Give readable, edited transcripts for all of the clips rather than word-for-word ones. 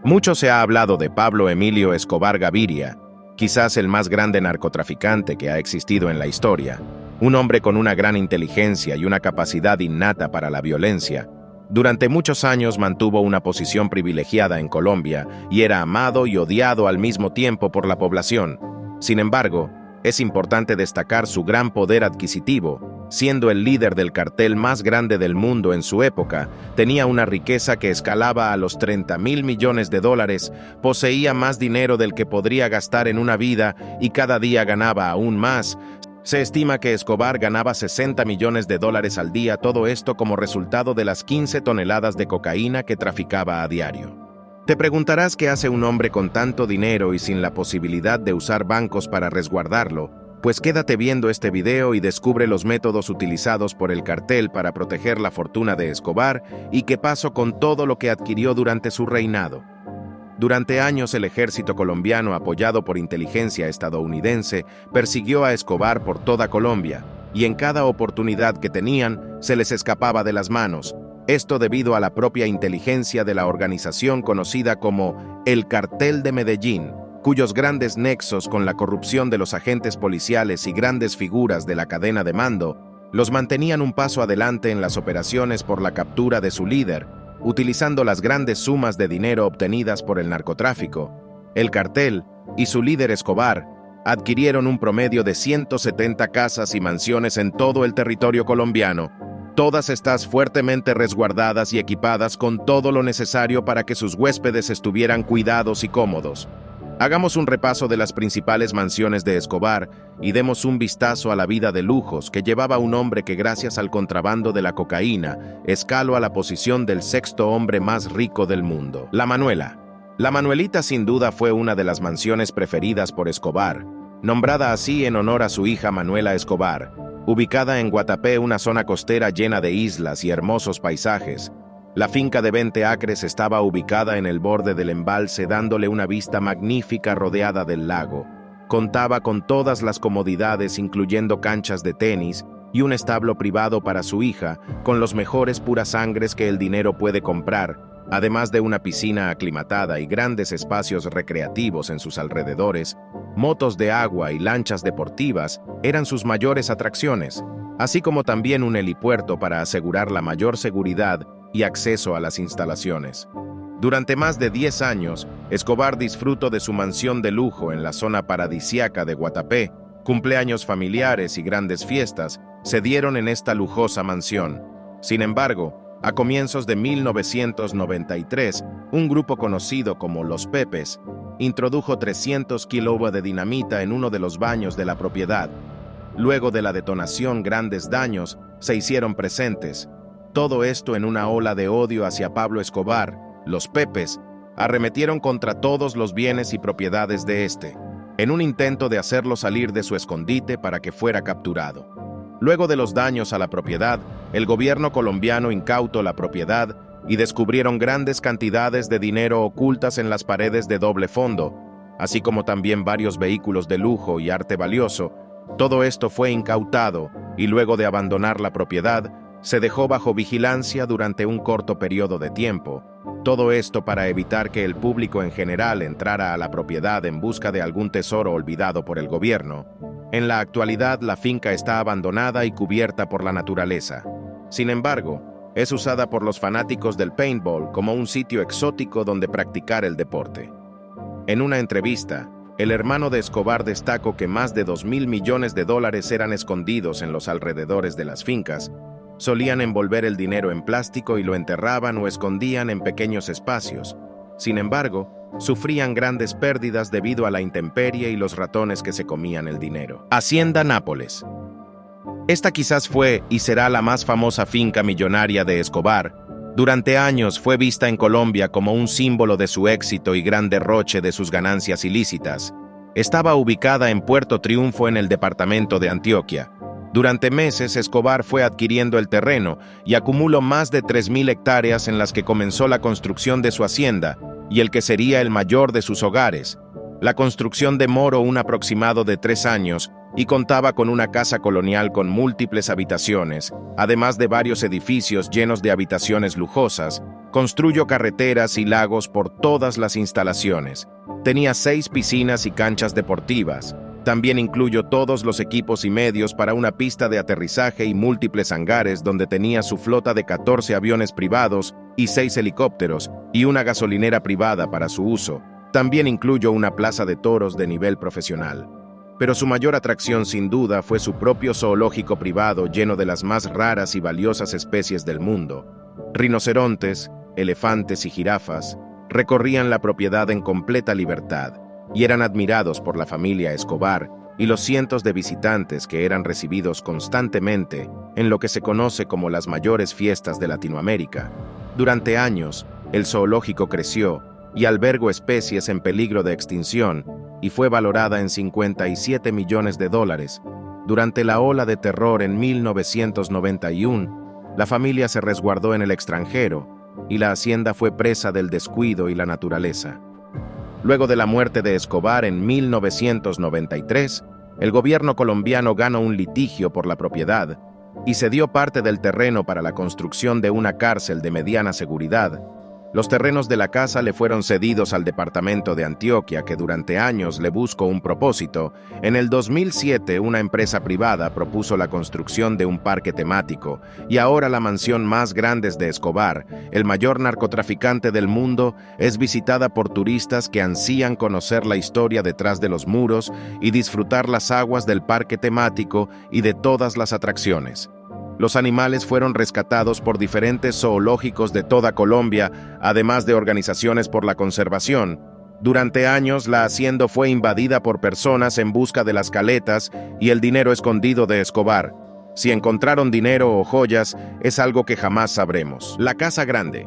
Mucho se ha hablado de Pablo Emilio Escobar Gaviria, quizás el más grande narcotraficante que ha existido en la historia, un hombre con una gran inteligencia y una capacidad innata para la violencia. Durante muchos años mantuvo una posición privilegiada en Colombia y era amado y odiado al mismo tiempo por la población. Sin embargo, es importante destacar su gran poder adquisitivo. Siendo el líder del cartel más grande del mundo en su época, tenía una riqueza que escalaba a los 30.000 millones de dólares, poseía más dinero del que podría gastar en una vida y cada día ganaba aún más. Se estima que Escobar ganaba 60 millones de dólares al día, todo esto como resultado de las 15 toneladas de cocaína que traficaba a diario. Te preguntarás qué hace un hombre con tanto dinero y sin la posibilidad de usar bancos para resguardarlo. Pues quédate viendo este video y descubre los métodos utilizados por el cartel para proteger la fortuna de Escobar y qué pasó con todo lo que adquirió durante su reinado. Durante años el ejército colombiano, apoyado por inteligencia estadounidense, persiguió a Escobar por toda Colombia, y en cada oportunidad que tenían, se les escapaba de las manos. Esto debido a la propia inteligencia de la organización conocida como el Cartel de Medellín, cuyos grandes nexos con la corrupción de los agentes policiales y grandes figuras de la cadena de mando los mantenían un paso adelante en las operaciones por la captura de su líder, utilizando las grandes sumas de dinero obtenidas por el narcotráfico. El cartel y su líder Escobar adquirieron un promedio de 170 casas y mansiones en todo el territorio colombiano, todas estas fuertemente resguardadas y equipadas con todo lo necesario para que sus huéspedes estuvieran cuidados y cómodos. Hagamos un repaso de las principales mansiones de Escobar y demos un vistazo a la vida de lujos que llevaba un hombre que gracias al contrabando de la cocaína escaló a la posición del sexto hombre más rico del mundo. La Manuela. La Manuelita sin duda fue una de las mansiones preferidas por Escobar, nombrada así en honor a su hija Manuela Escobar, ubicada en Guatapé, una zona costera llena de islas y hermosos paisajes. La finca de 20 acres estaba ubicada en el borde del embalse, dándole una vista magnífica rodeada del lago. Contaba con todas las comodidades, incluyendo canchas de tenis y un establo privado para su hija, con los mejores purasangres que el dinero puede comprar, además de una piscina aclimatada y grandes espacios recreativos en sus alrededores. Motos de agua y lanchas deportivas eran sus mayores atracciones, así como también un helipuerto para asegurar la mayor seguridad y acceso a las instalaciones. Durante más de 10 años, Escobar disfrutó de su mansión de lujo en la zona paradisíaca de Guatapé. Cumpleaños familiares y grandes fiestas se dieron en esta lujosa mansión. Sin embargo, a comienzos de 1993, un grupo conocido como Los Pepes introdujo 300 kilos de dinamita en uno de los baños de la propiedad. Luego de la detonación, grandes daños se hicieron presentes. Todo esto en una ola de odio hacia Pablo Escobar. Los Pepes arremetieron contra todos los bienes y propiedades de este, en un intento de hacerlo salir de su escondite para que fuera capturado. Luego de los daños a la propiedad, el gobierno colombiano incautó la propiedad y descubrieron grandes cantidades de dinero ocultas en las paredes de doble fondo, así como también varios vehículos de lujo y arte valioso. Todo esto fue incautado y luego de abandonar la propiedad, se dejó bajo vigilancia durante un corto periodo de tiempo. Todo esto para evitar que el público en general entrara a la propiedad en busca de algún tesoro olvidado por el gobierno. En la actualidad, la finca está abandonada y cubierta por la naturaleza. Sin embargo, es usada por los fanáticos del paintball como un sitio exótico donde practicar el deporte. En una entrevista, el hermano de Escobar destacó que más de 2.000 millones de dólares eran escondidos en los alrededores de las fincas. Solían envolver el dinero en plástico y lo enterraban o escondían en pequeños espacios. Sin embargo, sufrían grandes pérdidas debido a la intemperie y los ratones que se comían el dinero. Hacienda Nápoles. Esta quizás fue y será la más famosa finca millonaria de Escobar. Durante años fue vista en Colombia como un símbolo de su éxito y gran derroche de sus ganancias ilícitas. Estaba ubicada en Puerto Triunfo, en el departamento de Antioquia. Durante meses, Escobar fue adquiriendo el terreno y acumuló más de 3.000 hectáreas en las que comenzó la construcción de su hacienda y el que sería el mayor de sus hogares. La construcción demoró un aproximado de 3 años y contaba con una casa colonial con múltiples habitaciones, además de varios edificios llenos de habitaciones lujosas. Construyó carreteras y lagos por todas las instalaciones. Tenía 6 piscinas y canchas deportivas. También incluyó todos los equipos y medios para una pista de aterrizaje y múltiples hangares donde tenía su flota de 14 aviones privados y 6 helicópteros y una gasolinera privada para su uso. También incluyó una plaza de toros de nivel profesional. Pero su mayor atracción sin duda fue su propio zoológico privado lleno de las más raras y valiosas especies del mundo. Rinocerontes, elefantes y jirafas recorrían la propiedad en completa libertad y eran admirados por la familia Escobar y los cientos de visitantes que eran recibidos constantemente en lo que se conoce como las mayores fiestas de Latinoamérica. Durante años, el zoológico creció y albergó especies en peligro de extinción y fue valorada en $57 millones. Durante la ola de terror en 1991, la familia se resguardó en el extranjero y la hacienda fue presa del descuido y la naturaleza. Luego de la muerte de Escobar en 1993, el gobierno colombiano ganó un litigio por la propiedad y cedió parte del terreno para la construcción de una cárcel de mediana seguridad. Los terrenos de la casa le fueron cedidos al departamento de Antioquia, que durante años le buscó un propósito. En el 2007, una empresa privada propuso la construcción de un parque temático, y ahora la mansión más grande de Escobar, el mayor narcotraficante del mundo, es visitada por turistas que ansían conocer la historia detrás de los muros y disfrutar las aguas del parque temático y de todas las atracciones. Los animales fueron rescatados por diferentes zoológicos de toda Colombia, además de organizaciones por la conservación. Durante años, la hacienda fue invadida por personas en busca de las caletas y el dinero escondido de Escobar. Si encontraron dinero o joyas, es algo que jamás sabremos. La Casa Grande.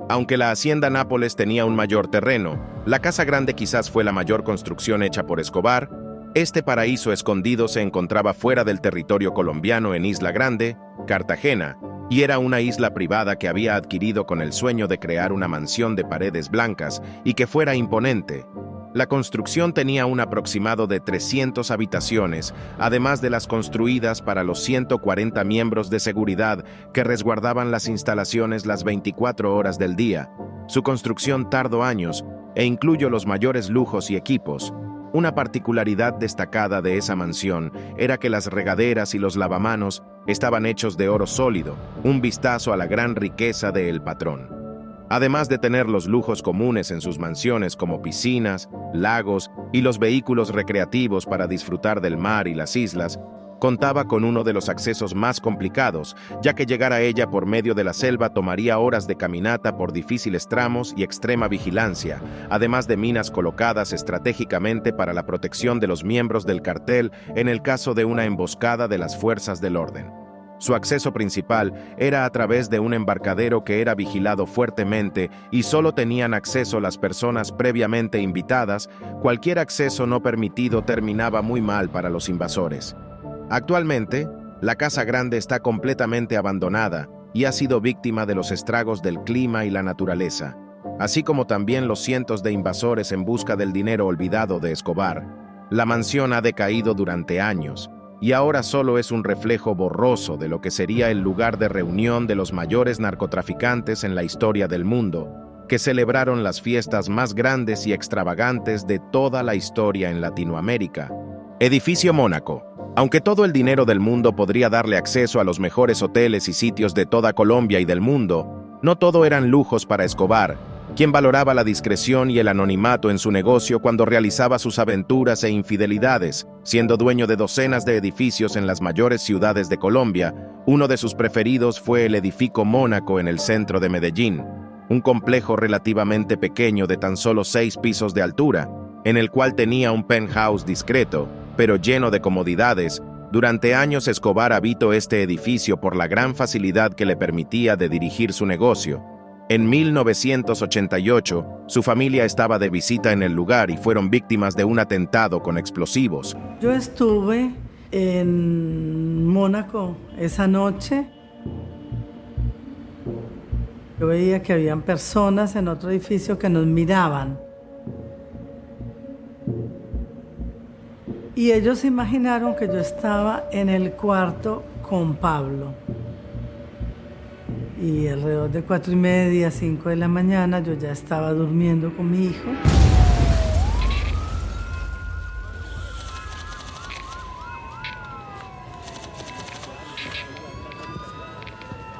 Aunque la hacienda Nápoles tenía un mayor terreno, la Casa Grande quizás fue la mayor construcción hecha por Escobar. Este paraíso escondido se encontraba fuera del territorio colombiano en Isla Grande, Cartagena, y era una isla privada que había adquirido con el sueño de crear una mansión de paredes blancas y que fuera imponente. La construcción tenía un aproximado de 300 habitaciones, además de las construidas para los 140 miembros de seguridad que resguardaban las instalaciones las 24 horas del día. Su construcción tardó años e incluyó los mayores lujos y equipos. Una particularidad destacada de esa mansión era que las regaderas y los lavamanos estaban hechos de oro sólido, un vistazo a la gran riqueza de El Patrón. Además de tener los lujos comunes en sus mansiones como piscinas, lagos y los vehículos recreativos para disfrutar del mar y las islas, contaba con uno de los accesos más complicados, ya que llegar a ella por medio de la selva tomaría horas de caminata por difíciles tramos y extrema vigilancia, además de minas colocadas estratégicamente para la protección de los miembros del cartel en el caso de una emboscada de las fuerzas del orden. Su acceso principal era a través de un embarcadero que era vigilado fuertemente y solo tenían acceso las personas previamente invitadas. Cualquier acceso no permitido terminaba muy mal para los invasores. Actualmente, la Casa Grande está completamente abandonada y ha sido víctima de los estragos del clima y la naturaleza, así como también los cientos de invasores en busca del dinero olvidado de Escobar. La mansión ha decaído durante años y ahora solo es un reflejo borroso de lo que sería el lugar de reunión de los mayores narcotraficantes en la historia del mundo, que celebraron las fiestas más grandes y extravagantes de toda la historia en Latinoamérica. Edificio Mónaco. Aunque todo el dinero del mundo podría darle acceso a los mejores hoteles y sitios de toda Colombia y del mundo, no todo eran lujos para Escobar, quien valoraba la discreción y el anonimato en su negocio cuando realizaba sus aventuras e infidelidades. Siendo dueño de docenas de edificios en las mayores ciudades de Colombia, uno de sus preferidos fue el Edificio Mónaco en el centro de Medellín, un complejo relativamente pequeño de tan solo 6 pisos de altura, en el cual tenía un penthouse discreto, pero lleno de comodidades. Durante años Escobar habitó este edificio por la gran facilidad que le permitía de dirigir su negocio. En 1988, su familia estaba de visita en el lugar y fueron víctimas de un atentado con explosivos. Yo estuve en Mónaco esa noche. Yo veía que habían personas en otro edificio que nos miraban. Y ellos imaginaron que yo estaba en el cuarto con Pablo. Y alrededor de 4:30, 5 de la mañana, yo ya estaba durmiendo con mi hijo.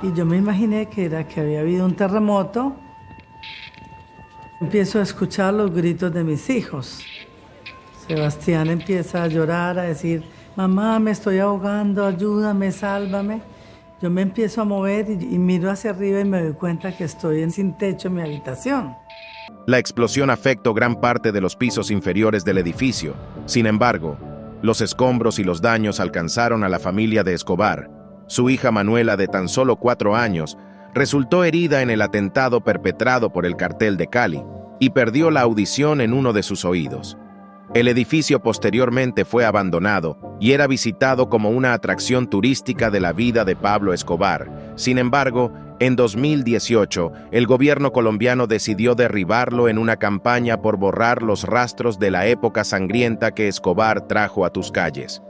Y yo me imaginé que había habido un terremoto. Empiezo a escuchar los gritos de mis hijos. Sebastián empieza a llorar, a decir: mamá, me estoy ahogando, ayúdame, sálvame. Yo me empiezo a mover y miro hacia arriba y me doy cuenta que estoy sin techo en mi habitación. La explosión afectó gran parte de los pisos inferiores del edificio. Sin embargo, los escombros y los daños alcanzaron a la familia de Escobar. Su hija Manuela, de tan solo 4 años, resultó herida en el atentado perpetrado por el cartel de Cali y perdió la audición en uno de sus oídos. El edificio posteriormente fue abandonado y era visitado como una atracción turística de la vida de Pablo Escobar. Sin embargo, en 2018, el gobierno colombiano decidió derribarlo en una campaña por borrar los rastros de la época sangrienta que Escobar trajo a tus calles.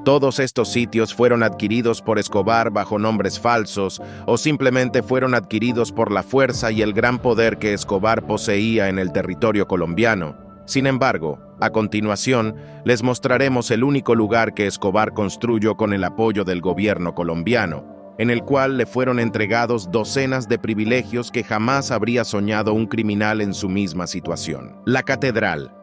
Todos estos sitios fueron adquiridos por Escobar bajo nombres falsos o simplemente fueron adquiridos por la fuerza y el gran poder que Escobar poseía en el territorio colombiano. Sin embargo, a continuación, les mostraremos el único lugar que Escobar construyó con el apoyo del gobierno colombiano, en el cual le fueron entregados docenas de privilegios que jamás habría soñado un criminal en su misma situación. La Catedral.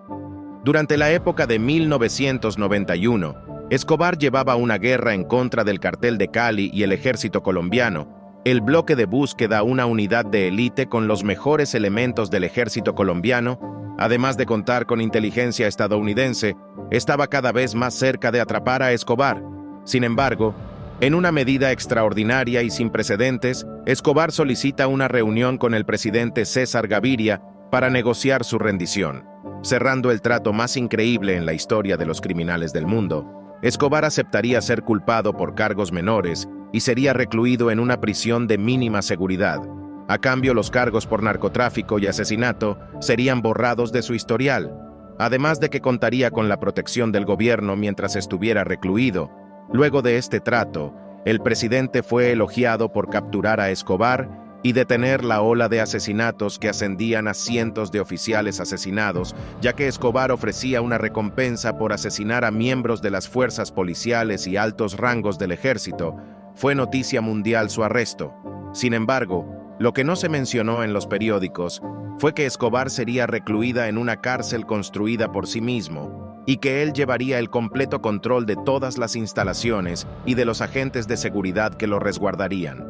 Durante la época de 1991, Escobar llevaba una guerra en contra del cartel de Cali y el ejército colombiano. El bloque de búsqueda, una unidad de élite con los mejores elementos del ejército colombiano, además de contar con inteligencia estadounidense, estaba cada vez más cerca de atrapar a Escobar. Sin embargo, en una medida extraordinaria y sin precedentes, Escobar solicita una reunión con el presidente César Gaviria para negociar su rendición. Cerrando el trato más increíble en la historia de los criminales del mundo, Escobar aceptaría ser culpado por cargos menores y sería recluido en una prisión de mínima seguridad. A cambio, los cargos por narcotráfico y asesinato serían borrados de su historial, además de que contaría con la protección del gobierno mientras estuviera recluido. Luego de este trato, el presidente fue elogiado por capturar a Escobar y detener la ola de asesinatos que ascendían a cientos de oficiales asesinados, ya que Escobar ofrecía una recompensa por asesinar a miembros de las fuerzas policiales y altos rangos del ejército. Fue noticia mundial su arresto. Sin embargo, lo que no se mencionó en los periódicos fue que Escobar sería recluida en una cárcel construida por sí mismo y que él llevaría el completo control de todas las instalaciones y de los agentes de seguridad que lo resguardarían.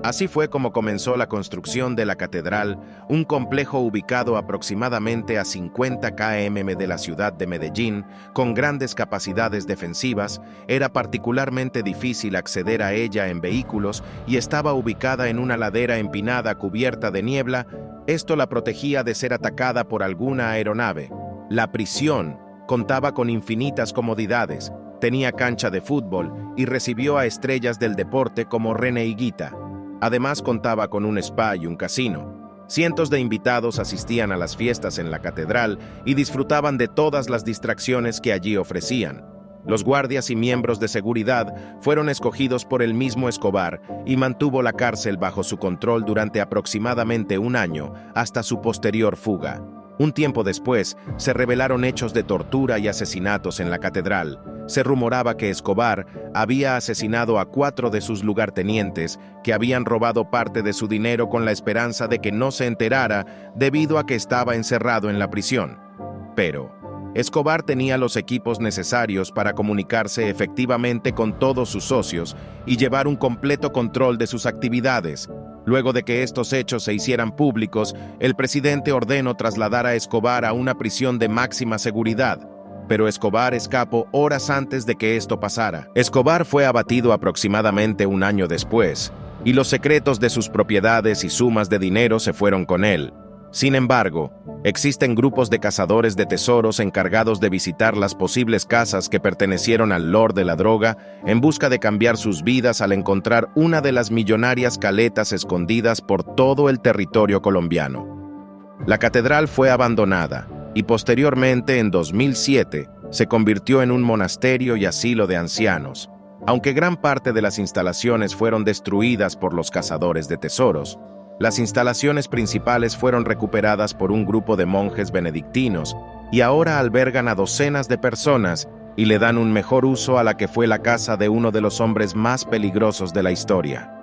Así fue como comenzó la construcción de la Catedral, un complejo ubicado aproximadamente a 50 km de la ciudad de Medellín, con grandes capacidades defensivas. Era particularmente difícil acceder a ella en vehículos y estaba ubicada en una ladera empinada cubierta de niebla. Esto la protegía de ser atacada por alguna aeronave. La prisión contaba con infinitas comodidades, tenía cancha de fútbol y recibió a estrellas del deporte como René Higuita. Además contaba con un spa y un casino. Cientos de invitados asistían a las fiestas en la catedral y disfrutaban de todas las distracciones que allí ofrecían. Los guardias y miembros de seguridad fueron escogidos por el mismo Escobar y mantuvo la cárcel bajo su control durante aproximadamente 1 año, hasta su posterior fuga. Un tiempo después, se revelaron hechos de tortura y asesinatos en la catedral. Se rumoraba que Escobar había asesinado a 4 de sus lugartenientes, que habían robado parte de su dinero con la esperanza de que no se enterara debido a que estaba encerrado en la prisión. Pero Escobar tenía los equipos necesarios para comunicarse efectivamente con todos sus socios y llevar un completo control de sus actividades. Luego de que estos hechos se hicieran públicos, el presidente ordenó trasladar a Escobar a una prisión de máxima seguridad. Pero Escobar escapó horas antes de que esto pasara. Escobar fue abatido aproximadamente 1 año después, y los secretos de sus propiedades y sumas de dinero se fueron con él. Sin embargo, existen grupos de cazadores de tesoros encargados de visitar las posibles casas que pertenecieron al Lord de la droga en busca de cambiar sus vidas al encontrar una de las millonarias caletas escondidas por todo el territorio colombiano. La catedral fue abandonada y posteriormente, en 2007, se convirtió en un monasterio y asilo de ancianos. Aunque gran parte de las instalaciones fueron destruidas por los cazadores de tesoros, las instalaciones principales fueron recuperadas por un grupo de monjes benedictinos y ahora albergan a docenas de personas y le dan un mejor uso a la que fue la casa de uno de los hombres más peligrosos de la historia.